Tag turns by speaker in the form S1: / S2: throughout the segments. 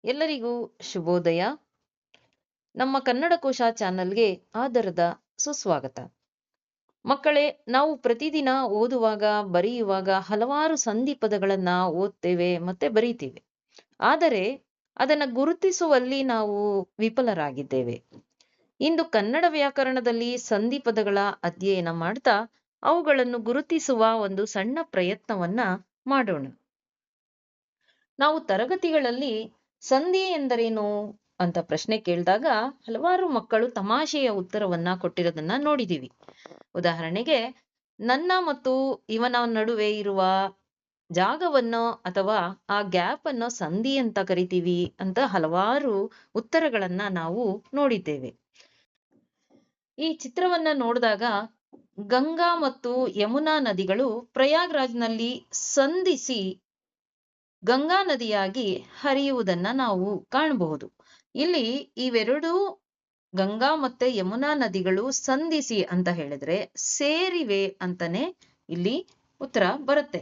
S1: ಎಲ್ಲರಿಗೂ ಶುಭೋದಯ. ನಮ್ಮ ಕನ್ನಡಕೋಶ ಚಾನಲ್ಗೆ ಆದರದ ಸುಸ್ವಾಗತ. ಮಕ್ಕಳೇ, ನಾವು ಪ್ರತಿದಿನ ಓದುವಾಗ ಬರೆಯುವಾಗ ಹಲವಾರು ಸಂಧಿ ಪದಗಳನ್ನ ಓದ್ತೇವೆ ಮತ್ತೆ ಬರೀತೀವಿ. ಆದರೆ ಅದನ್ನ ಗುರುತಿಸುವಲ್ಲಿ ನಾವು ವಿಫಲರಾಗಿದ್ದೇವೆ. ಇಂದು ಕನ್ನಡ ವ್ಯಾಕರಣದಲ್ಲಿ ಸಂಧಿ ಪದಗಳ ಅಧ್ಯಯನ ಮಾಡ್ತಾ ಅವುಗಳನ್ನು ಗುರುತಿಸುವ ಒಂದು ಸಣ್ಣ ಪ್ರಯತ್ನವನ್ನ ಮಾಡೋಣ. ನಾವು ತರಗತಿಗಳಲ್ಲಿ ಸಂಧಿ ಎಂದರೇನು ಅಂತ ಪ್ರಶ್ನೆ ಕೇಳಿದಾಗ ಹಲವಾರು ಮಕ್ಕಳು ತಮಾಷೆಯ ಉತ್ತರವನ್ನ ಕೊಟ್ಟಿರೋದನ್ನ ನೋಡಿದೀವಿ. ಉದಾಹರಣೆಗೆ, ನನ್ನ ಮತ್ತು ಇವನ ನಡುವೆ ಇರುವ ಜಾಗವನ್ನು ಅಥವಾ ಆ ಗ್ಯಾಪ್ ಅನ್ನು ಸಂಧಿ ಅಂತ ಕರಿತೀವಿ ಅಂತ ಹಲವಾರು ಉತ್ತರಗಳನ್ನ ನಾವು ನೋಡಿದ್ದೇವೆ. ಈ ಚಿತ್ರವನ್ನ ನೋಡಿದಾಗ ಗಂಗಾ ಮತ್ತು ಯಮುನಾ ನದಿಗಳು ಪ್ರಯಾಗ್ರಾಜ್ನಲ್ಲಿ ಸಂಧಿಸಿ ಗಂಗಾ ನದಿಯಾಗಿ ಹರಿಯುವುದನ್ನ ನಾವು ಕಾಣಬಹುದು. ಇಲ್ಲಿ ಇವೆರಡೂ ಗಂಗಾ ಮತ್ತೆ ಯಮುನಾ ನದಿಗಳು ಸಂಧಿಸಿ ಅಂತ ಹೇಳಿದ್ರೆ ಸೇರಿವೆ ಅಂತಾನೆ ಇಲ್ಲಿ ಉತ್ತರ ಬರುತ್ತೆ.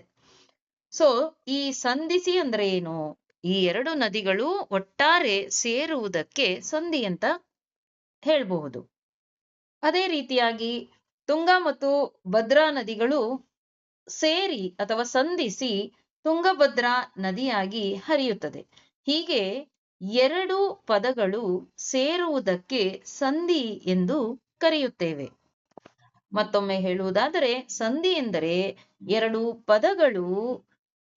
S1: ಸೊ ಈ ಸಂಧಿಸಿ ಅಂದ್ರೆ ಏನು? ಈ ಎರಡು ನದಿಗಳು ಒಟ್ಟಾರೆ ಸೇರುವುದಕ್ಕೆ ಸಂಧಿ ಅಂತ ಹೇಳ್ಬಹುದು. ಅದೇ ರೀತಿಯಾಗಿ ತುಂಗಾ ಮತ್ತು ಭದ್ರಾ ನದಿಗಳು ಸೇರಿ ಅಥವಾ ಸಂಧಿಸಿ ತುಂಗಭದ್ರಾ ನದಿಯಾಗಿ ಹರಿಯುತ್ತದೆ. ಹೀಗೆ ಎರಡು ಪದಗಳು ಸೇರುವುದಕ್ಕೆ ಸಂಧಿ ಎಂದು ಕರೆಯುತ್ತೇವೆ. ಮತ್ತೊಮ್ಮೆ ಹೇಳುವುದಾದರೆ, ಸಂಧಿ ಎಂದರೆ ಎರಡು ಪದಗಳು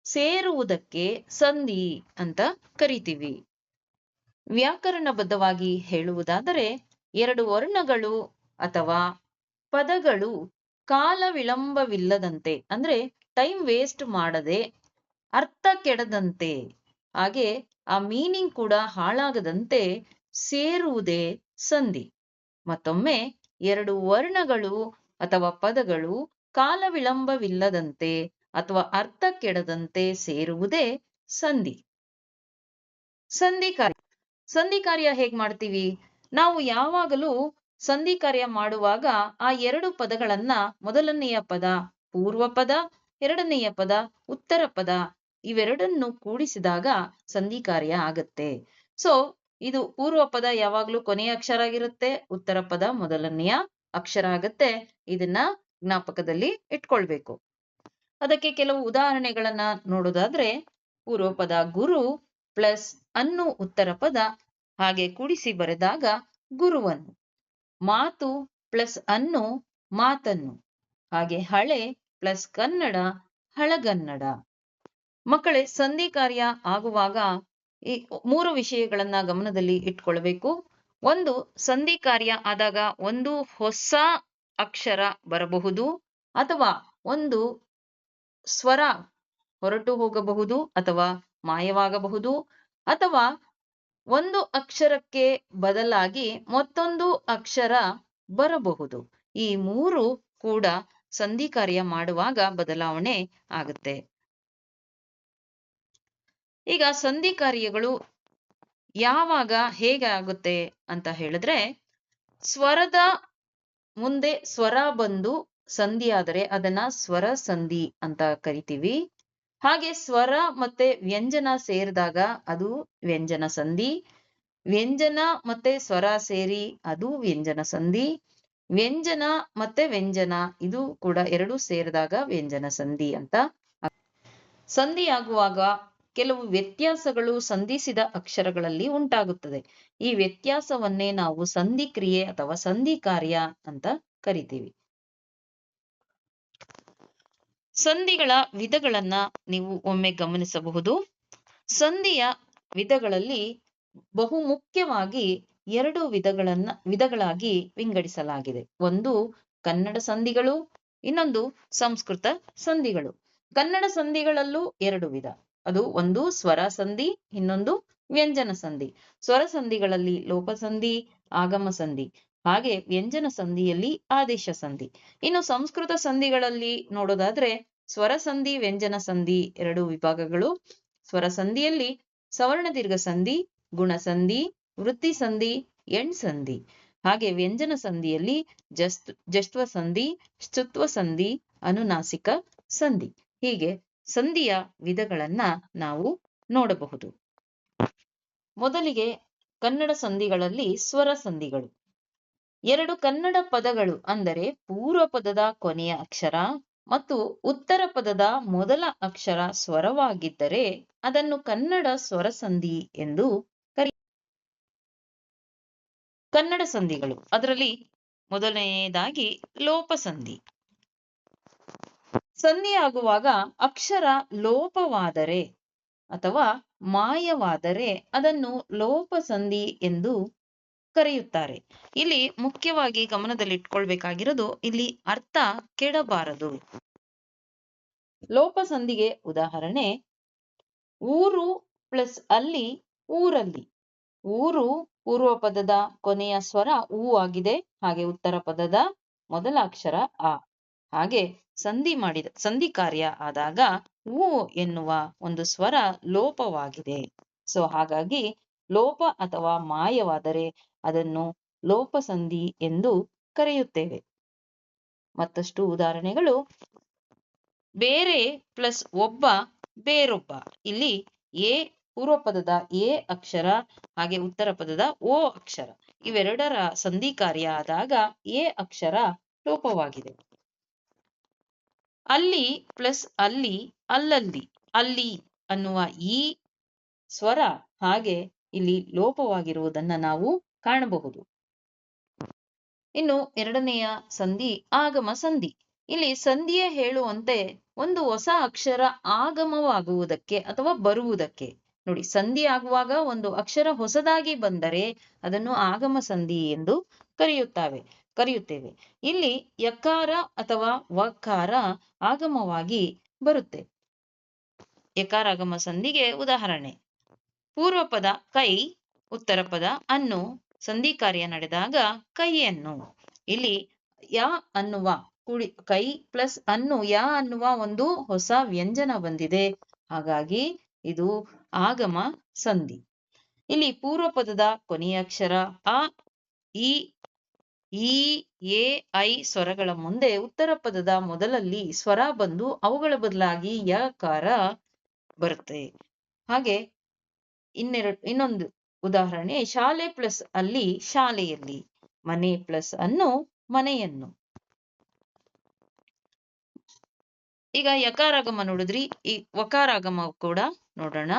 S1: ಸೇರುವುದಕ್ಕೆ ಸಂಧಿ ಅಂತ ಕರಿತೀವಿ. ವ್ಯಾಕರಣಬದ್ಧವಾಗಿ ಹೇಳುವುದಾದರೆ, ಎರಡು ವರ್ಣಗಳು ಅಥವಾ ಪದಗಳು ಕಾಲ ವಿಳಂಬವಿಲ್ಲದಂತೆ ಅಂದ್ರೆ ಟೈಮ್ ವೇಸ್ಟ್ ಮಾಡದೆ, ಅರ್ಥ ಕೆಡದಂತೆ, ಹಾಗೆ ಆ ಮೀನಿಂಗ್ ಕೂಡ ಹಾಳಾಗದಂತೆ ಸೇರುವುದೇ ಸಂಧಿ. ಮತ್ತೊಮ್ಮೆ, ಎರಡು ವರ್ಣಗಳು ಅಥವಾ ಪದಗಳು ಕಾಲ ವಿಳಂಬವಿಲ್ಲದಂತೆ ಅಥವಾ ಅರ್ಥ ಕೆಡದಂತೆ ಸೇರುವುದೇ ಸಂಧಿ. ಸಂಧಿ ಕಾರ್ಯ. ಸಂಧಿ ಕಾರ್ಯ ಹೇಗ್ ಮಾಡ್ತೀವಿ? ನಾವು ಯಾವಾಗಲೂ ಸಂಧಿ ಕಾರ್ಯ ಮಾಡುವಾಗ ಆ ಎರಡು ಪದಗಳನ್ನ ಮೊದಲನೆಯ ಪದ ಪೂರ್ವ ಪದ, ಎರಡನೆಯ ಪದ ಉತ್ತರ ಪದ ಇವೆರಡನ್ನು ಕೂಡಿಸಿದಾಗ ಸಂಧಿ ಕಾರ್ಯ ಆಗತ್ತೆ. ಸೊ ಇದು ಪೂರ್ವ ಪದ ಯಾವಾಗ್ಲೂ ಕೊನೆಯ ಅಕ್ಷರ ಆಗಿರುತ್ತೆ, ಉತ್ತರ ಪದ ಮೊದಲನೆಯ ಅಕ್ಷರ ಆಗತ್ತೆ. ಇದನ್ನ ಜ್ಞಾಪಕದಲ್ಲಿ ಇಟ್ಕೊಳ್ಬೇಕು. ಅದಕ್ಕೆ ಕೆಲವು ಉದಾಹರಣೆಗಳನ್ನ ನೋಡೋದಾದ್ರೆ, ಪೂರ್ವ ಪದ ಗುರು ಪ್ಲಸ್ ಅನ್ನು ಉತ್ತರ ಪದ, ಹಾಗೆ ಕೂಡಿಸಿ ಬರೆದಾಗ ಗುರುವನ್ನು. ಮಾತು ಪ್ಲಸ್ ಅನ್ನು ಮಾತನ್ನು, ಹಾಗೆ ಹಳೆ ಪ್ಲಸ್ ಕನ್ನಡ ಹಳಗನ್ನಡ. ಮಕ್ಕಳೇ, ಸಂಧಿ ಕಾರ್ಯ ಆಗುವಾಗ ಈ ಮೂರು ವಿಷಯಗಳನ್ನ ಗಮನದಲ್ಲಿ ಇಟ್ಕೊಳ್ಬೇಕು. ಒಂದು, ಸಂಧಿ ಕಾರ್ಯ ಆದಾಗ ಒಂದು ಹೊಸ ಅಕ್ಷರ ಬರಬಹುದು ಅಥವಾ ಒಂದು ಸ್ವರ ಹೊರಟು ಹೋಗಬಹುದು ಅಥವಾ ಮಾಯವಾಗಬಹುದು, ಅಥವಾ ಒಂದು ಅಕ್ಷರಕ್ಕೆ ಬದಲಾಗಿ ಮತ್ತೊಂದು ಅಕ್ಷರ ಬರಬಹುದು. ಈ ಮೂರು ಕೂಡ ಸಂಧಿ ಕಾರ್ಯ ಮಾಡುವಾಗ ಬದಲಾವಣೆ ಆಗುತ್ತೆ. ಈಗ ಸಂಧಿ ಕಾರ್ಯಗಳು ಯಾವಾಗ ಹೇಗೆ ಆಗುತ್ತೆ ಅಂತ ಹೇಳಿದ್ರೆ, ಸ್ವರದ ಮುಂದೆ ಸ್ವರ ಬಂದು ಸಂಧಿ ಆದರೆ ಅದನ್ನ ಸ್ವರ ಸಂಧಿ ಅಂತ ಕರಿತೀವಿ. ಹಾಗೆ ಸ್ವರ ಮತ್ತೆ ವ್ಯಂಜನ ಸೇರಿದಾಗ ಅದು ವ್ಯಂಜನ ಸಂಧಿ. ವ್ಯಂಜನ ಮತ್ತೆ ಸ್ವರ ಸೇರಿ ಅದು ವ್ಯಂಜನ ಸಂಧಿ. ವ್ಯಂಜನ ಮತ್ತೆ ವ್ಯಂಜನ ಇದು ಕೂಡ ಎರಡು ಸೇರಿದಾಗ ವ್ಯಂಜನ ಸಂಧಿ ಅಂತ. ಸಂಧಿ ಆಗುವಾಗ ಕೆಲವು ವ್ಯತ್ಯಾಸಗಳು ಸಂಧಿಸಿದ ಅಕ್ಷರಗಳಲ್ಲಿ ಉಂಟಾಗುತ್ತದೆ. ಈ ವ್ಯತ್ಯಾಸವನ್ನೇ ನಾವು ಸಂಧಿ ಕ್ರಿಯೆ ಅಥವಾ ಸಂಧಿ ಕಾರ್ಯ ಅಂತ ಕರಿತೀವಿ. ಸಂಧಿಗಳ ವಿಧಗಳನ್ನ ನೀವು ಒಮ್ಮೆ ಗಮನಿಸಬಹುದು. ಸಂಧಿಯ ವಿಧಗಳಲ್ಲಿ ಬಹು ಮುಖ್ಯವಾಗಿ ಎರಡು ವಿಧಗಳಾಗಿ ವಿಂಗಡಿಸಲಾಗಿದೆ. ಒಂದು ಕನ್ನಡ ಸಂಧಿಗಳು, ಇನ್ನೊಂದು ಸಂಸ್ಕೃತ ಸಂಧಿಗಳು. ಕನ್ನಡ ಸಂಧಿಗಳಲ್ಲೂ ಎರಡು ವಿಧ. ಅದು ಒಂದು ಸ್ವರ ಸಂಧಿ, ಇನ್ನೊಂದು ವ್ಯಂಜನ ಸಂಧಿ. ಸ್ವರ ಸಂಧಿಗಳಲ್ಲಿ ಲೋಪ ಸಂಧಿ, ಆಗಮ ಸಂಧಿ, ಹಾಗೆ ವ್ಯಂಜನ ಸಂಧಿಯಲ್ಲಿ ಆದೇಶ ಸಂಧಿ. ಇನ್ನು ಸಂಸ್ಕೃತ ಸಂಧಿಗಳಲ್ಲಿ ನೋಡೋದಾದ್ರೆ ಸ್ವರ ಸಂಧಿ, ವ್ಯಂಜನ ಸಂಧಿ ಎರಡು ವಿಭಾಗಗಳು. ಸ್ವರ ಸಂಧಿಯಲ್ಲಿ ಸವರ್ಣ ದೀರ್ಘ ಸಂಧಿ, ಗುಣ ಸಂಧಿ, ವೃತ್ತಿ ಸಂಧಿ, ಎಣ್ ಸಂಧಿ. ಹಾಗೆ ವ್ಯಂಜನ ಸಂಧಿಯಲ್ಲಿ ಜಸ್ತ್ವ ಸಂಧಿ, ಸ್ತುತ್ವ ಸಂಧಿ, ಅನುನಾಸಿಕ ಸಂಧಿ. ಹೀಗೆ ಸಂಧಿಯ ವಿಧಗಳನ್ನ ನಾವು ನೋಡಬಹುದು. ಮೊದಲಿಗೆ ಕನ್ನಡ ಸಂಧಿಗಳಲ್ಲಿ ಸ್ವರ ಸಂಧಿಗಳು. ಎರಡು ಕನ್ನಡ ಪದಗಳು ಅಂದರೆ ಪೂರ್ವ ಪದದ ಕೊನೆಯ ಅಕ್ಷರ ಮತ್ತು ಉತ್ತರ ಪದದ ಮೊದಲ ಅಕ್ಷರ ಸ್ವರವಾಗಿದ್ದರೆ ಅದನ್ನು ಕನ್ನಡ ಸ್ವರ ಸಂಧಿ ಎಂದು ಕನ್ನಡ ಸಂಧಿಗಳು. ಅದರಲ್ಲಿ ಮೊದಲನೆಯದಾಗಿ ಲೋಪ ಸಂಧಿ. ಸಂಧಿಯಾಗುವಾಗ ಅಕ್ಷರ ಲೋಪವಾದರೆ ಅಥವಾ ಮಾಯವಾದರೆ ಅದನ್ನು ಲೋಪ ಸಂಧಿ ಎಂದು ಕರೆಯುತ್ತಾರೆ. ಇಲ್ಲಿ ಮುಖ್ಯವಾಗಿ ಗಮನದಲ್ಲಿಟ್ಕೊಳ್ಬೇಕಾಗಿರೋದು, ಇಲ್ಲಿ ಅರ್ಥ ಕೆಡಬಾರದು. ಲೋಪ ಸಂಧಿಗೆ ಉದಾಹರಣೆ ಊರು ಪ್ಲಸ್ ಅಲ್ಲಿ ಊರಲ್ಲಿ. ಊರು ಪೂರ್ವ ಪದದ ಕೊನೆಯ ಸ್ವರ ಊ ಆಗಿದೆ, ಹಾಗೆ ಉತ್ತರ ಪದದ ಮೊದಲ ಅಕ್ಷರ ಆ. ಹಾಗೆ ಸಂಧಿ ಕಾರ್ಯ ಆದಾಗ ಊ ಎನ್ನುವ ಒಂದು ಸ್ವರ ಲೋಪವಾಗಿದೆ. ಸೊ ಹಾಗಾಗಿ ಲೋಪ ಅಥವಾ ಮಾಯವಾದರೆ ಅದನ್ನು ಲೋಪ ಸಂಧಿ ಎಂದು ಕರೆಯುತ್ತೇವೆ. ಮತ್ತಷ್ಟು ಉದಾಹರಣೆಗಳು ಬೇರೆ ಪ್ಲಸ್ ಒಬ್ಬ ಬೇರೊಬ್ಬ. ಇಲ್ಲಿ ಎ ಪೂರ್ವ ಪದದ ಎ ಅಕ್ಷರ ಹಾಗೆ ಉತ್ತರ ಪದದ ಓ ಅಕ್ಷರ ಇವೆರಡರ ಸಂಧಿ ಕಾರ್ಯ ಆದಾಗ ಎ ಅಕ್ಷರ ಲೋಪವಾಗಿದೆ. ಅಲ್ಲಿ ಪ್ಲಸ್ ಅಲ್ಲಿ ಅಲ್ಲಲ್ಲಿ. ಅಲ್ಲಿ ಅನ್ನುವ ಈ ಸ್ವರ ಹಾಗೆ ಇಲ್ಲಿ ಲೋಪವಾಗಿರುವುದನ್ನ ನಾವು ಕಾಣಬಹುದು. ಇನ್ನು ಎರಡನೆಯ ಸಂಧಿ ಆಗಮ ಸಂಧಿ. ಇಲ್ಲಿ ಸಂಧಿಯೇ ಹೇಳುವಂತೆ ಒಂದು ಹೊಸ ಅಕ್ಷರ ಆಗಮವಾಗುವುದಕ್ಕೆ ಅಥವಾ ಬರುವುದಕ್ಕೆ. ನೋಡಿ, ಸಂಧಿ ಆಗುವಾಗ ಒಂದು ಅಕ್ಷರ ಹೊಸದಾಗಿ ಬಂದರೆ ಅದನ್ನು ಆಗಮ ಸಂಧಿ ಎಂದು ಕರೆಯುತ್ತೇವೆ. ಇಲ್ಲಿ ಯಕಾರ ಅಥವಾ ವಕಾರ ಆಗಮವಾಗಿ ಬರುತ್ತೆ. ಯಕಾರಾಗಮ ಸಂಧಿಗೆ ಉದಾಹರಣೆ ಪೂರ್ವ ಪದ ಕೈ, ಉತ್ತರ ಪದ ಅನ್ನು ಸಂಧಿ ಕಾರ್ಯ ನಡೆದಾಗ ಕೈಯನ್ನು. ಇಲ್ಲಿ ಯ ಅನ್ನುವ ಕೈ ಪ್ಲಸ್ ಅನ್ನು ಯ ಅನ್ನುವ ಒಂದು ಹೊಸ ವ್ಯಂಜನ ಬಂದಿದೆ, ಹಾಗಾಗಿ ಇದು ಆಗಮ ಸಂಧಿ. ಇಲ್ಲಿ ಪೂರ್ವ ಪದದ ಕೊನೆಯ ಅಕ್ಷರ ಅ, ಇ, ಎ, ಐ ಸ್ವರಗಳ ಮುಂದೆ ಉತ್ತರ ಪದದ ಮೊದಲಲ್ಲಿ ಸ್ವರ ಬಂದು ಅವುಗಳ ಬದಲಾಗಿ ಯಕಾರ ಬರುತ್ತೆ. ಹಾಗೆ ಇನ್ನೊಂದು ಉದಾಹರಣೆ ಶಾಲೆ ಪ್ಲಸ್ ಅಲ್ಲಿ ಶಾಲೆಯಲ್ಲಿ, ಮನೆ ಪ್ಲಸ್ ಅನ್ನು ಮನೆಯನ್ನು. ಈಗ ಯಕಾರಾಗಮ ನೋಡಿದ್ರಿ, ಈ ವಕಾರಾಗಮ ಕೂಡ ನೋಡೋಣ.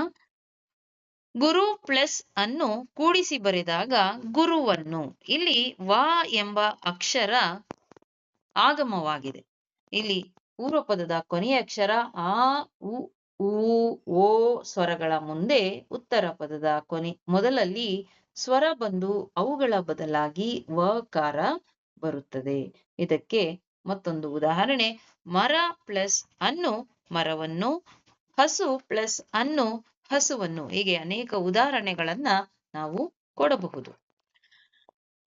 S1: ಗುರು ಪ್ಲಸ್ ಅನ್ನು ಕೂಡಿಸಿ ಬರೆದಾಗ ಗುರುವನ್ನು. ಇಲ್ಲಿ ವ ಎಂಬ ಅಕ್ಷರ ಆಗಮವಾಗಿದೆ. ಇಲ್ಲಿ ಪೂರ್ವ ಪದದ ಕೊನೆಯ ಅಕ್ಷರ ಆ, ಉ, ಓ ಸ್ವರಗಳ ಮುಂದೆ ಉತ್ತರ ಪದದ ಮೊದಲಲ್ಲಿ ಸ್ವರ ಬಂದು ಅವುಗಳ ಬದಲಾಗಿ ವಕಾರ ಬರುತ್ತದೆ. ಇದಕ್ಕೆ ಮತ್ತೊಂದು ಉದಾಹರಣೆ ಮರ ಪ್ಲಸ್ ಅನ್ನು ಮರವನ್ನು, ಹಸು ಪ್ಲಸ್ ಅನ್ನು ಹಸುವನ್ನು. ಹೀಗೆ ಅನೇಕ ಉದಾಹರಣೆಗಳನ್ನ ನಾವು ಕೊಡಬಹುದು.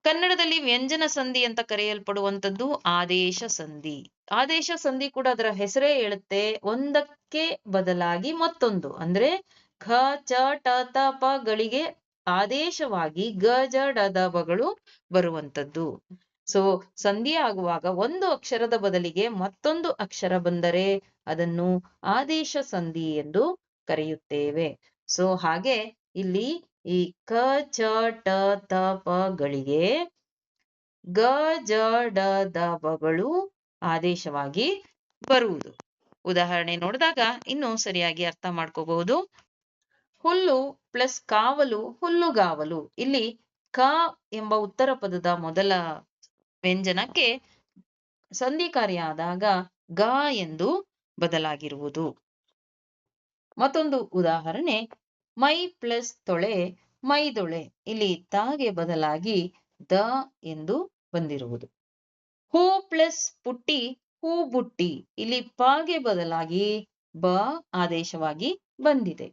S1: ಕನ್ನಡದಲ್ಲಿ ವ್ಯಂಜನ ಸಂಧಿ ಅಂತ ಕರೆಯಲ್ಪಡುವಂಥದ್ದು ಆದೇಶ ಸಂಧಿ. ಆದೇಶ ಸಂಧಿ ಕೂಡ ಅದರ ಹೆಸರೇ ಹೇಳುತ್ತೆ, ಒಂದಕ್ಕೆ ಬದಲಾಗಿ ಮತ್ತೊಂದು. ಅಂದ್ರೆ ಖ, ಚ, ಟ, ತ, ಪ ಗಳಿಗೆ ಆದೇಶವಾಗಿ ಗ, ಜ, ಡ, ದ, ಬಗಳು ಬರುವಂತದ್ದು. ಸೊ ಸಂಧಿ ಆಗುವಾಗ ಒಂದು ಅಕ್ಷರದ ಬದಲಿಗೆ ಮತ್ತೊಂದು ಅಕ್ಷರ ಬಂದರೆ ಅದನ್ನು ಆದೇಶ ಸಂಧಿ ಎಂದು ಕರೆಯುತ್ತೇವೆ. ಸೊ ಹಾಗೆ ಇಲ್ಲಿ ಈ ಕ, ಚ, ಟ, ತ, ಪ ಗಳಿಗೆ ಗ, ಜ, ಡ, ದ, ಬಗಳು ಆದೇಶವಾಗಿ ಬರುವುದು. ಉದಾಹರಣೆ ನೋಡಿದಾಗ ಇನ್ನು ಸರಿಯಾಗಿ ಅರ್ಥ ಮಾಡ್ಕೋಬಹುದು. ಹುಲ್ಲು ಪ್ಲಸ್ ಕಾವಲು ಹುಲ್ಲುಗಾವಲು. ಇಲ್ಲಿ ಕ ಎಂಬ ಉತ್ತರ ಪದದ ಮೊದಲ ವ್ಯಂಜನಕ್ಕೆ ಸಂಧಿ ಕಾರ್ಯ ಆದಾಗ ಗ ಎಂದು ಬದಲಾಗಿರುವುದು. ಮತ್ತೊಂದು ಉದಾಹರಣೆ ಮೈ ಪ್ಲಸ್ ತೊಳೆ ಮೈದೊಳೆ. ಇಲ್ಲಿ ತಾಗೆ ಬದಲಾಗಿ ದ ಎಂದು ಬಂದಿರುವುದು. ಹೂ ಪ್ಲಸ್ ಪುಟ್ಟಿ ಹೂ ಬುಟ್ಟಿ. ಇಲ್ಲಿ ಪಾಗೆ ಬದಲಾಗಿ ಬ ಆದೇಶವಾಗಿ ಬಂದಿದೆ.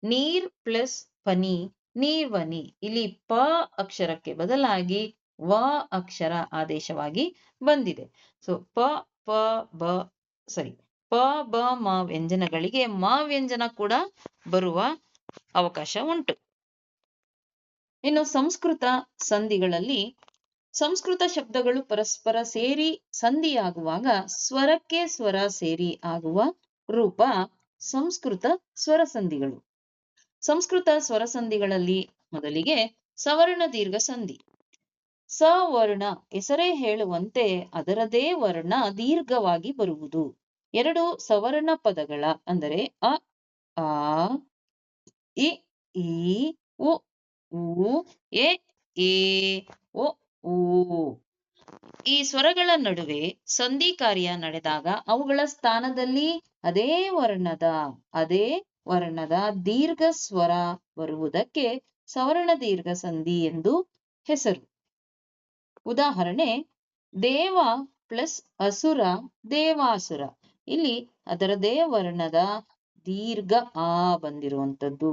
S1: ನೀರ್ ಪ್ಲಸ್ ಪನಿ ನೀರ್ವನಿ. ಇಲ್ಲಿ ಪ ಅಕ್ಷರಕ್ಕೆ ಬದಲಾಗಿ ವ ಅಕ್ಷರ ಆದೇಶವಾಗಿ ಬಂದಿದೆ. ಸೊ ಪ ಬ ಮ ವ್ಯಂಜನಗಳಿಗೆ ಮ ವ್ಯಂಜನ ಕೂಡ ಬರುವ ಅವಕಾಶ ಉಂಟು. ಇನ್ನು ಸಂಸ್ಕೃತ ಸಂಧಿಗಳಲ್ಲಿ ಸಂಸ್ಕೃತ ಶಬ್ದಗಳು ಪರಸ್ಪರ ಸೇರಿ ಸಂಧಿಯಾಗುವಾಗ ಸ್ವರಕ್ಕೆ ಸ್ವರ ಸೇರಿ ಆಗುವ ರೂಪ ಸಂಸ್ಕೃತ ಸ್ವರ ಸಂಧಿಗಳು. ಸಂಸ್ಕೃತ ಸ್ವರ ಸಂಧಿಗಳಲ್ಲಿ ಮೊದಲಿಗೆ ಸವರ್ಣ ದೀರ್ಘ ಸಂಧಿ. ಸವರ್ಣ ಹೆಸರೇ ಹೇಳುವಂತೆ ಅದರದೇ ವರ್ಣ ದೀರ್ಘವಾಗಿ ಬರುವುದು. ಎರಡು ಸವರ್ಣ ಪದಗಳ ಅಂದರೆ ಅ, ಆ, ಇ, ಈ, ಉ, ಊ, ಎ, ಏ, ಒ, ಊ ಈ ಸ್ವರಗಳ ನಡುವೆ ಸಂಧಿ ಕಾರ್ಯ ನಡೆದಾಗ ಅವುಗಳ ಸ್ಥಾನದಲ್ಲಿ ಅದೇ ವರ್ಣದ ದೀರ್ಘ ಸ್ವರ ಬರುವುದಕ್ಕೆ ಸವರ್ಣ ದೀರ್ಘ ಸಂಧಿ ಎಂದು ಹೆಸರು. ಉದಾಹರಣೆ ದೇವ ಪ್ಲಸ್ ಅಸುರ ದೇವಾಸುರ. ಇಲ್ಲಿ ಅದರದೇ ವರ್ಣದ ದೀರ್ಘ ಆ ಬಂದಿರುವಂತದ್ದು.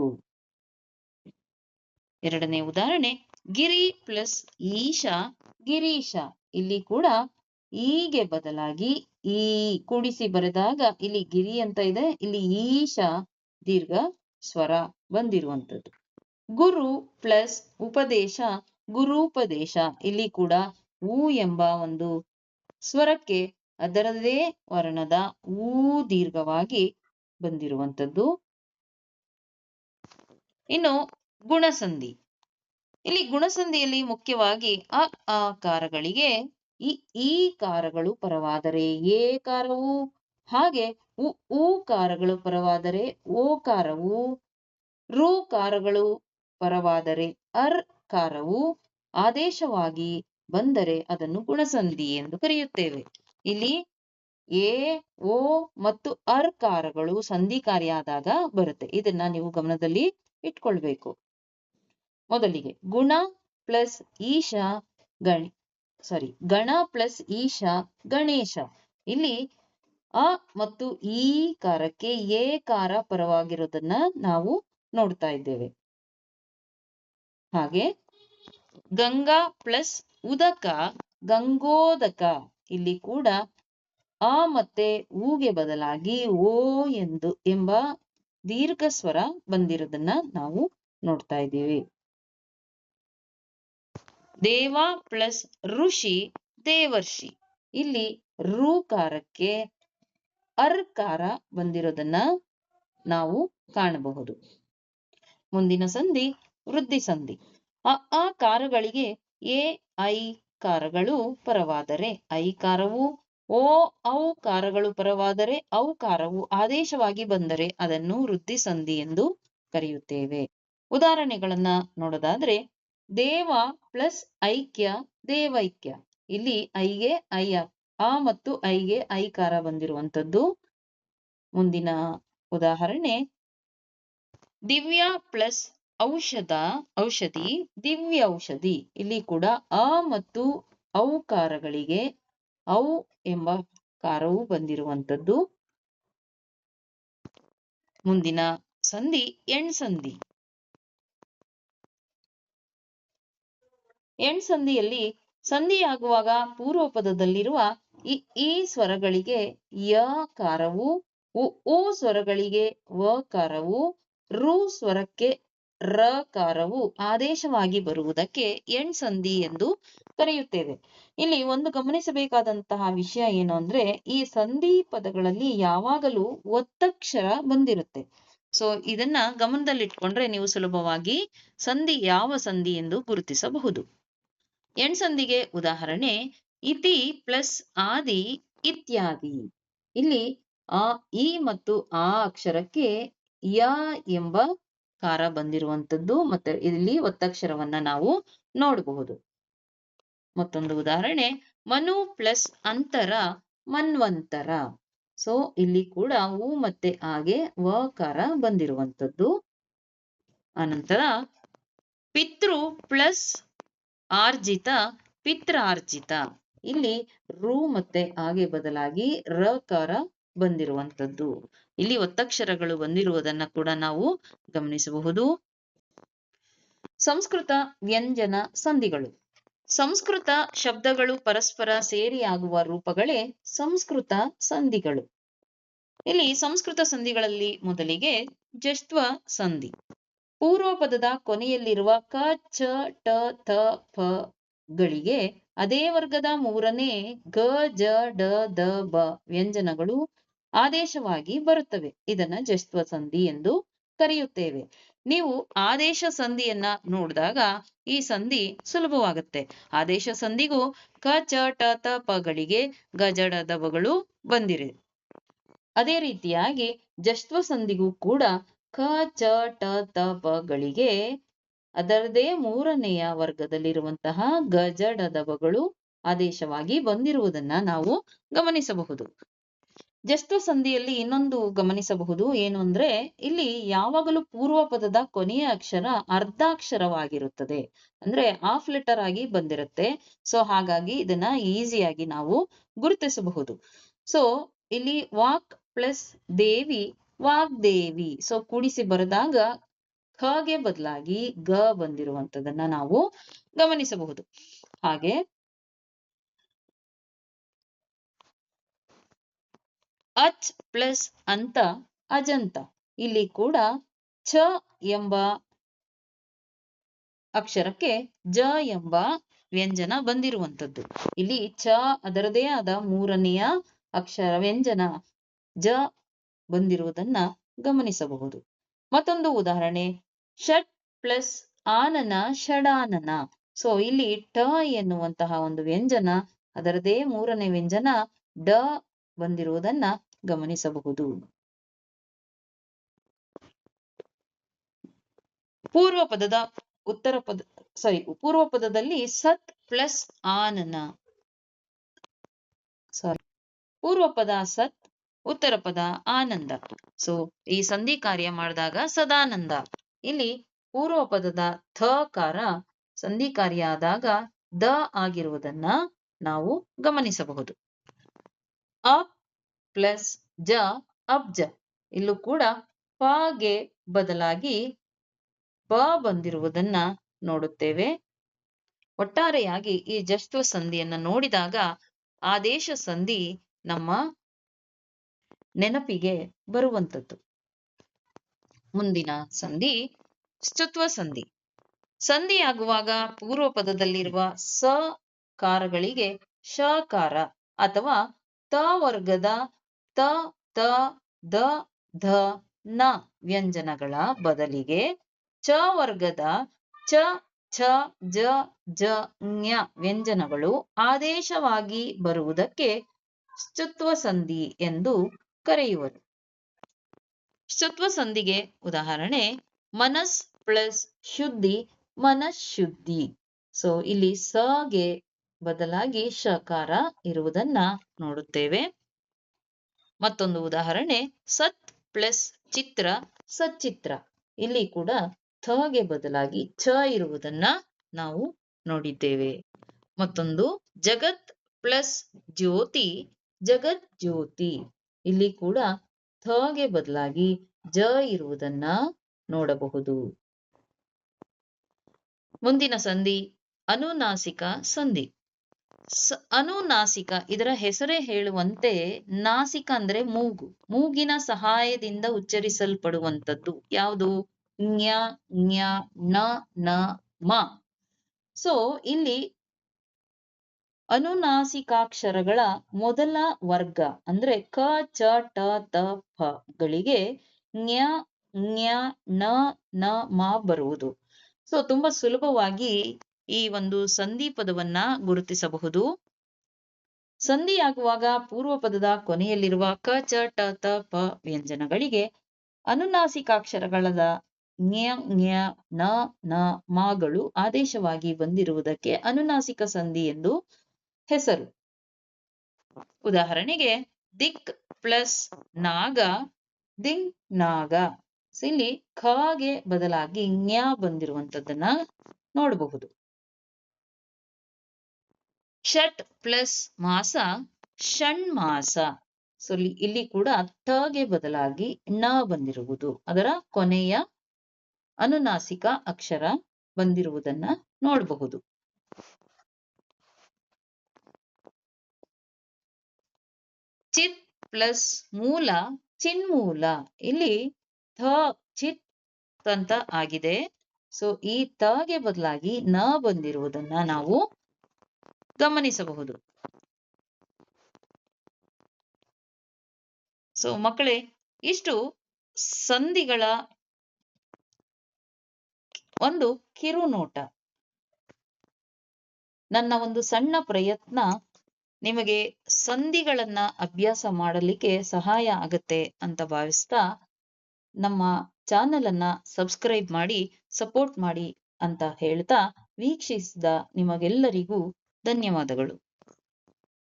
S1: ಎರಡನೇ ಉದಾಹರಣೆ ಗಿರಿ ಪ್ಲಸ್ ಈಶ ಗಿರೀಶ. ಇಲ್ಲಿ ಕೂಡ ಈಗೆ ಬದಲಾಗಿ ಈ ಕೂಡಿಸಿ ಬರೆದಾಗ ಇಲ್ಲಿ ಗಿರಿ ಅಂತ ಇದೆ, ಇಲ್ಲಿ ಈಶ ದೀರ್ಘ ಸ್ವರ ಬಂದಿರುವಂತದ್ದು. ಗುರು ಪ್ಲಸ್ ಉಪದೇಶ ಗುರೂಪದೇಶ. ಇಲ್ಲಿ ಕೂಡ ಊ ಎಂಬ ಒಂದು ಸ್ವರಕ್ಕೆ ಅದರದೇ ವರ್ಣದ ಊ ದೀರ್ಘವಾಗಿ ಬಂದಿರುವಂತದ್ದು. ಇನ್ನು ಗುಣಸಂಧಿ. ಇಲ್ಲಿ ಗುಣಸಂಧಿಯಲ್ಲಿ ಮುಖ್ಯವಾಗಿ ಅ ಆಕಾರಗಳಿಗೆ ಈ ಕಾರಗಳು ಪರವಾದರೆ ಏ ಕಾರವು, ಹಾಗೆ ಉ ಕಾರಗಳು ಪರವಾದರೆ ಓ ಕಾರವು, ರು ಕಾರಗಳು ಪರವಾದರೆ ಅರ್ ಕಾರವು ಆದೇಶವಾಗಿ ಬಂದರೆ ಅದನ್ನು ಗುಣಸಂಧಿ ಎಂದು ಕರೆಯುತ್ತೇವೆ. ಇಲ್ಲಿ ಎ ಓ ಮತ್ತು ಅರ್ ಕಾರಗಳು ಸಂಧಿ ಕಾರ್ಯ ಆದಾಗ ಬರುತ್ತೆ. ಇದನ್ನ ನೀವು ಗಮನದಲ್ಲಿ ಇಟ್ಕೊಳ್ಬೇಕು. ಮೊದಲಿಗೆ ಗಣ ಪ್ಲಸ್ ಈಶ ಗಣೇಶ. ಇಲ್ಲಿ ಅ ಮತ್ತು ಈ ಕಾರಕ್ಕೆ ಎ ಕಾರ ಪರವಾಗಿರೋದನ್ನ ನಾವು ನೋಡ್ತಾ ಇದ್ದೇವೆ. ಹಾಗೆ ಗಂಗಾ ಪ್ಲಸ್ ಉದಕ ಗಂಗೋದಕ. ಇಲ್ಲಿ ಕೂಡ ಆ ಮತ್ತೆ ಊಗೆ ಬದಲಾಗಿ ಓ ಎಂಬ ದೀರ್ಘ ಸ್ವರ ಬಂದಿರೋದನ್ನ ನಾವು ನೋಡ್ತಾ ಇದ್ದೀವಿ. ದೇವ ಪ್ಲಸ್ ಋಷಿ ದೇವರ್ಷಿ. ಇಲ್ಲಿ ಋಕಾರಕ್ಕೆ ಅರ್ಕಾರ ಬಂದಿರೋದನ್ನ ನಾವು ಕಾಣಬಹುದು. ಮುಂದಿನ ಸಂಧಿ ವೃದ್ಧಿ ಸಂಧಿ. ಆ ಕಾರಗಳಿಗೆ ಎ ಐ ಕಾರಗಳು ಪರವಾದರೆ ಐ ಕಾರವು, ಓ ಔ ಕಾರಗಳು ಪರವಾದರೆ ಔ ಕಾರವು ಆದೇಶವಾಗಿ ಬಂದರೆ ಅದನ್ನು ವೃದ್ಧಿ ಸಂಧಿ ಎಂದು ಕರೆಯುತ್ತೇವೆ. ಉದಾಹರಣೆಗಳನ್ನ ನೋಡೋದಾದ್ರೆ ದೇವ ಪ್ಲಸ್ ಐಕ್ಯ ದೇವೈಕ್ಯ. ಇಲ್ಲಿ ಐಗೆ ಆ ಮತ್ತು ಐಗೆ ಐಕಾರ ಬಂದಿರುವಂತದ್ದು. ಮುಂದಿನ ಉದಾಹರಣೆ ದಿವ್ಯ ಪ್ಲಸ್ ಔಷಧಿ ದಿವ್ಯ ಔಷಧಿ. ಇಲ್ಲಿ ಕೂಡ ಆ ಮತ್ತು ಔಕಾರಗಳಿಗೆ ಔ ಎಂಬ ಕಾರವು ಬಂದಿರುವಂತದ್ದು. ಮುಂದಿನ ಸಂಧಿ ಎಣ್ಸಂಧಿ. ಎಣ್ಸಂಧಿಯಲ್ಲಿ ಸಂಧಿಯಾಗುವಾಗ ಪೂರ್ವ ಪದದಲ್ಲಿರುವ ಈ ಸ್ವರಗಳಿಗೆ ಯ ಕಾರವು, ಉ ಸ್ವರಗಳಿಗೆ ವ ಕಾರವು, ರು ಸ್ವರಕ್ಕೆ ರ ಕಾರವು ಆದೇಶವಾಗಿ ಬರುವುದಕ್ಕೆ ಎಣ್ಸಂಧಿ ಎಂದು ಕರೆಯುತ್ತೇವೆ. ಇಲ್ಲಿ ಒಂದು ಗಮನಿಸಬೇಕಾದಂತಹ ವಿಷಯ ಏನು ಅಂದ್ರೆ ಈ ಸಂಧಿ ಪದಗಳಲ್ಲಿ ಯಾವಾಗಲೂ ಒತ್ತಕ್ಷರ ಬಂದಿರುತ್ತೆ. ಸೊ ಇದನ್ನ ಗಮನದಲ್ಲಿಟ್ಕೊಂಡ್ರೆ ನೀವು ಸುಲಭವಾಗಿ ಯಾವ ಸಂಧಿ ಎಂದು ಗುರುತಿಸಬಹುದು. ಎಣ್ಸಂಧಿಗೆ ಉದಾಹರಣೆ ಇತಿ ಪ್ಲಸ್ ಆದಿ ಇತ್ಯಾದಿ. ಇಲ್ಲಿ ಈ ಮತ್ತು ಆ ಅಕ್ಷರಕ್ಕೆ ಯ ಎಂಬ ಕಾರ ಬಂದಿರುವಂತದ್ದು ಮತ್ತೆ ಇಲ್ಲಿ ಒತ್ತಕ್ಷರವನ್ನ ನಾವು ನೋಡಬಹುದು. ಮತ್ತೊಂದು ಉದಾಹರಣೆ ಮನು ಪ್ಲಸ್ ಅಂತರ ಮನ್ವಂತರ. ಸೊ ಇಲ್ಲಿ ಕೂಡ ಉ ಮತ್ತೆ ಆಗೆ ವ ಕಾರ ಬಂದಿರುವಂತದ್ದು. ಅನಂತರ ಪಿತೃ ಪ್ಲಸ್ ಆರ್ಜಿತ ಪಿತ್ರಾರ್ಜಿತ. ಇಲ್ಲಿ ರು ಮತ್ತೆ ಆಗೆ ಬದಲಾಗಿ ರ ಕಾರ ಬಂದಿರುವಂತದ್ದು. ಇಲ್ಲಿ ಒತ್ತಕ್ಷರಗಳು ಬಂದಿರುವುದನ್ನ ಕೂಡ ನಾವು ಗಮನಿಸಬಹುದು. ಸಂಸ್ಕೃತ ವ್ಯಂಜನ ಸಂಧಿಗಳು. ಸಂಸ್ಕೃತ ಶಬ್ದಗಳು ಪರಸ್ಪರ ಸೇರಿಯಾಗುವ ರೂಪಗಳೇ ಸಂಸ್ಕೃತ ಸಂಧಿಗಳು. ಇಲ್ಲಿ ಸಂಸ್ಕೃತ ಸಂಧಿಗಳಲ್ಲಿ ಮೊದಲಿಗೆ ಜಶ್ತ್ವ ಸಂಧಿ. ಪೂರ್ವ ಪದದ ಕೊನೆಯಲ್ಲಿರುವ ಕ ಚ ಟ ಥ ಪ ಗಳಿಗೆ ಅದೇ ವರ್ಗದ ಮೂರನೇ ಗ ಜ ಡ ದ ಬ ವ್ಯಂಜನಗಳು ಆದೇಶವಾಗಿ ಬರುತ್ತವೆ. ಇದನ್ನ ಜಶ್ತ್ವ ಸಂಧಿ ಎಂದು ಕರೆಯುತ್ತೇವೆ. ನೀವು ಆದೇಶ ಸಂಧಿಯನ್ನ ನೋಡಿದಾಗ ಈ ಸಂಧಿ ಸುಲಭವಾಗುತ್ತೆ. ಆದೇಶ ಸಂಧಿಗೂ ಕ ಚ ಟ ತ ಪಗಳಿಗೆ ಗಜಡ ದವಗಳು ಬಂದಿವೆ. ಅದೇ ರೀತಿಯಾಗಿ ಜಶ್ತ್ವ ಸಂಧಿಗೂ ಕೂಡ ಕ ಚ ಟ ತ ಪಗಳಿಗೆ ಅದರದೇ ಮೂರನೆಯ ವರ್ಗದಲ್ಲಿರುವಂತಹ ಗಜಡದವಗಳು ಆದೇಶವಾಗಿ ಬಂದಿರುವುದನ್ನ ನಾವು ಗಮನಿಸಬಹುದು. ಜಶ್ತ್ವ ಸಂಧಿಯಲ್ಲಿ ಇನ್ನೊಂದು ಗಮನಿಸಬಹುದು ಏನು ಅಂದ್ರೆ ಇಲ್ಲಿ ಯಾವಾಗಲೂ ಪೂರ್ವ ಪದದ ಕೊನೆಯ ಅಕ್ಷರ ಅರ್ಧಾಕ್ಷರವಾಗಿರುತ್ತದೆ. ಅಂದ್ರೆ ಹಾಫ್ ಲೆಟರ್ ಆಗಿ ಬಂದಿರುತ್ತೆ. ಸೊ ಹಾಗಾಗಿ ಇದನ್ನ ಈಸಿಯಾಗಿ ನಾವು ಗುರುತಿಸಬಹುದು. ಸೊ ಇಲ್ಲಿ ವಾಕ್ ಪ್ಲಸ್ ದೇವಿ ವಾಗ್ದೇವಿ. ಸೊ ಕೂಡಿಸಿ ಬರೆದಾಗ ಖಗೆ ಬದಲಾಗಿ ಗ ಬಂದಿರುವಂತದನ್ನ ನಾವು ಗಮನಿಸಬಹುದು. ಹಾಗೆ ಅಚ್ ಪ್ಲಸ್ ಅಂತ ಅಜಂತ. ಇಲ್ಲಿ ಕೂಡ ಛ ಎಂಬ ಅಕ್ಷರಕ್ಕೆ ಜ ಎಂಬ ವ್ಯಂಜನ ಬಂದಿರುವಂತದ್ದು. ಇಲ್ಲಿ ಛ ಅದರದೇ ಆದ ಮೂರನೆಯ ಅಕ್ಷರ ವ್ಯಂಜನ ಜ ಬಂದಿರುವುದನ್ನ ಗಮನಿಸಬಹುದು. ಮತ್ತೊಂದು ಉದಾಹರಣೆ ಷಟ್ ಪ್ಲಸ್ ಆನನ ಷಡಾನನ. ಸೊ ಇಲ್ಲಿ ಟ ಎನ್ನುವಂತಹ ಒಂದು ವ್ಯಂಜನ ಅದರದೇ ಮೂರನೇ ವ್ಯಂಜನ ಡ ಬಂದಿರುವುದನ್ನ ಗಮನಿಸಬಹುದು. ಪೂರ್ವ ಪದದಲ್ಲಿ ಸತ್ ಪ್ಲಸ್ ಆನನ. ಪೂರ್ವ ಪದ ಸತ್, ಉತ್ತರ ಪದ ಆನಂದ. ಸೊ ಈ ಸಂಧಿ ಕಾರ್ಯ ಮಾಡಿದಾಗ ಸದಾನಂದ. ಇಲ್ಲಿ ಪೂರ್ವ ಪದದ ಥಕಾರ ಸಂಧಿ ಕಾರ್ಯ ಆದಾಗ ದ ಆಗಿರುವುದನ್ನ ನಾವು ಗಮನಿಸಬಹುದು. ಅ ಪ್ಲಸ್ ಜ ಅಬ್ಜ. ಇಲ್ಲೂ ಕೂಡ ಪಗೆ ಬದಲಾಗಿ ಬ ಬಂದಿರುವುದನ್ನ ನೋಡುತ್ತೇವೆ. ಒಟ್ಟಾರೆಯಾಗಿ ಈ ಜಶ್ತ್ವ ಸಂಧಿಯನ್ನ ನೋಡಿದಾಗ ಆದೇಶ ಸಂಧಿ ನಮ್ಮ ನೆನಪಿಗೆ ಬರುವಂತದ್ದು. ಮುಂದಿನ ಸಂಧಿ ಸ್ತುತ್ವ ಸಂಧಿ. ಸಂಧಿಯಾಗುವಾಗ ಪೂರ್ವ ಪದದಲ್ಲಿರುವ ಸ ಕಾರಗಳಿಗೆ ಶಕಾರ ಅಥವಾ ತ ವರ್ಗದ ತ ತ ದ ಧ ನ ವ್ಯಂಜನಗಳ ಬದಲಿಗೆ ಚ ವರ್ಗದ ಚ ಛ ಜ ಜ ಞ ವ್ಯಂಜನಗಳು ಆದೇಶವಾಗಿ ಬರುವುದಕ್ಕೆ ಸ್ತುತ್ವ ಸಂಧಿ ಎಂದು ಕರೆಯುವರು. ಸ್ತುತ್ವ ಸಂಧಿಗೆ ಉದಾಹರಣೆ ಮನಸ್ ಪ್ಲಸ್ ಶುದ್ಧಿ ಮನಃಶುದ್ಧಿ. ಸೊ ಇಲ್ಲಿ ಸಗೆ ಬದಲಾಗಿ ಶಕಾರ ಇರುವುದನ್ನ ನೋಡುತ್ತೇವೆ. ಮತ್ತೊಂದು ಉದಾಹರಣೆ ಸತ್ ಪ್ಲಸ್ ಚಿತ್ರ ಸಚ್ಚಿತ್ರ. ಇಲ್ಲಿ ಕೂಡ ಥಗೆ ಬದಲಾಗಿ ಛ ಇರುವುದನ್ನ ನಾವು ನೋಡಿದ್ದೇವೆ. ಮತ್ತೊಂದು ಜಗತ್ ಪ್ಲಸ್ ಜ್ಯೋತಿ ಜಗತ್ ಜ್ಯೋತಿ. ಇಲ್ಲಿ ಕೂಡ ಥಗೆ ಬದಲಾಗಿ ಜ ಇರುವುದನ್ನ ನೋಡಬಹುದು. ಮುಂದಿನ ಸಂಧಿ ಅನುನಾಸಿಕ ಸಂಧಿ. ಅನುನಾಸಿಕ ಇದರ ಹೆಸರೇ ಹೇಳುವಂತೆ ನಾಸಿಕ ಅಂದ್ರೆ ಮೂಗು, ಮೂಗಿನ ಸಹಾಯದಿಂದ ಉಚ್ಚರಿಸಲ್ಪಡುವಂಥದ್ದು ಯಾವುದು? ಞ ಞ ಣ ನ ಮ. ಸೊ ಇಲ್ಲಿ ಅನುನಾಸಿಕಾಕ್ಷರಗಳ ಮೊದಲ ವರ್ಗ ಅಂದ್ರೆ ಕ ಚ ಟ ತ ಪ ಗಳಿಗೆ ಞ ಞ ಣ ನ ಮ ಬರುವುದು. ಸೊ ತುಂಬಾ ಸುಲಭವಾಗಿ ಈ ಒಂದು ಸಂಧಿ ಪದವನ್ನ ಗುರುತಿಸಬಹುದು. ಸಂಧಿಯಾಗುವಾಗ ಪೂರ್ವ ಪದದ ಕೊನೆಯಲ್ಲಿರುವ ಕ ಚ ಟ ತ ಪ ವ್ಯಂಜನಗಳಿಗೆ ಅನುನಾಸಿಕಾಕ್ಷರಗಳಾದ ಞ ಞ ಣ ನ ಮಗಳು ಆದೇಶವಾಗಿ ಬಂದಿರುವುದಕ್ಕೆ ಅನುನಾಸಿಕ ಸಂಧಿ ಎಂದು ಹೆಸರು. ಉದಾಹರಣೆಗೆ ದಿಕ್ ಪ್ಲಸ್ ನಾಗ ದಿಂಗ್ ನಾಗ. ಇಲ್ಲಿ ಖಗೆ ಬದಲಾಗಿ ಞ ಬಂದಿರುವಂತದ್ದನ್ನ ನೋಡಬಹುದು. ಷಟ್ ಪ್ಲಸ್ ಮಾಸ ಷಣ್ಮಾಸ. ಸೊ ಇಲ್ಲಿ ಕೂಡ ಠಗೆ ಬದಲಾಗಿ ಣ ಬಂದಿರುವುದು, ಅದರ ಕೊನೆಯ ಅನುನಾಸಿಕ ಅಕ್ಷರ ಬಂದಿರುವುದನ್ನ ನೋಡಬಹುದು. ಚಿತ್ ಪ್ಲಸ್ ಮೂಲ ಚಿನ್ಮೂಲ. ಇಲ್ಲಿ ಥ ಚಿತ್ ಅಂತ ಆಗಿದೆ. ಸೊ ಈ ತಗೆ ಬದಲಾಗಿ ನ ಬಂದಿರುವುದನ್ನ ನಾವು ಗಮನಿಸಬಹುದು. ಸೊ ಮಕ್ಕಳೇ, ಇಷ್ಟು ಸಂಧಿಗಳ ಒಂದು ಕಿರುನೋಟ. ನನ್ನ ಒಂದು ಸಣ್ಣ ಪ್ರಯತ್ನ ನಿಮಗೆ ಸಂಧಿಗಳನ್ನ ಅಭ್ಯಾಸ ಮಾಡಲಿಕ್ಕೆ ಸಹಾಯ ಆಗತ್ತೆ ಅಂತ ಭಾವಿಸ್ತಾ ನಮ್ಮ ಚಾನೆಲ್ ಅನ್ನ ಸಬ್ಸ್ಕ್ರೈಬ್ ಮಾಡಿ ಸಪೋರ್ಟ್ ಮಾಡಿ ಅಂತ ಹೇಳ್ತಾ ವೀಕ್ಷಿಸಿದ ನಿಮಗೆಲ್ಲರಿಗೂ ಧನ್ಯವಾದಗಳು.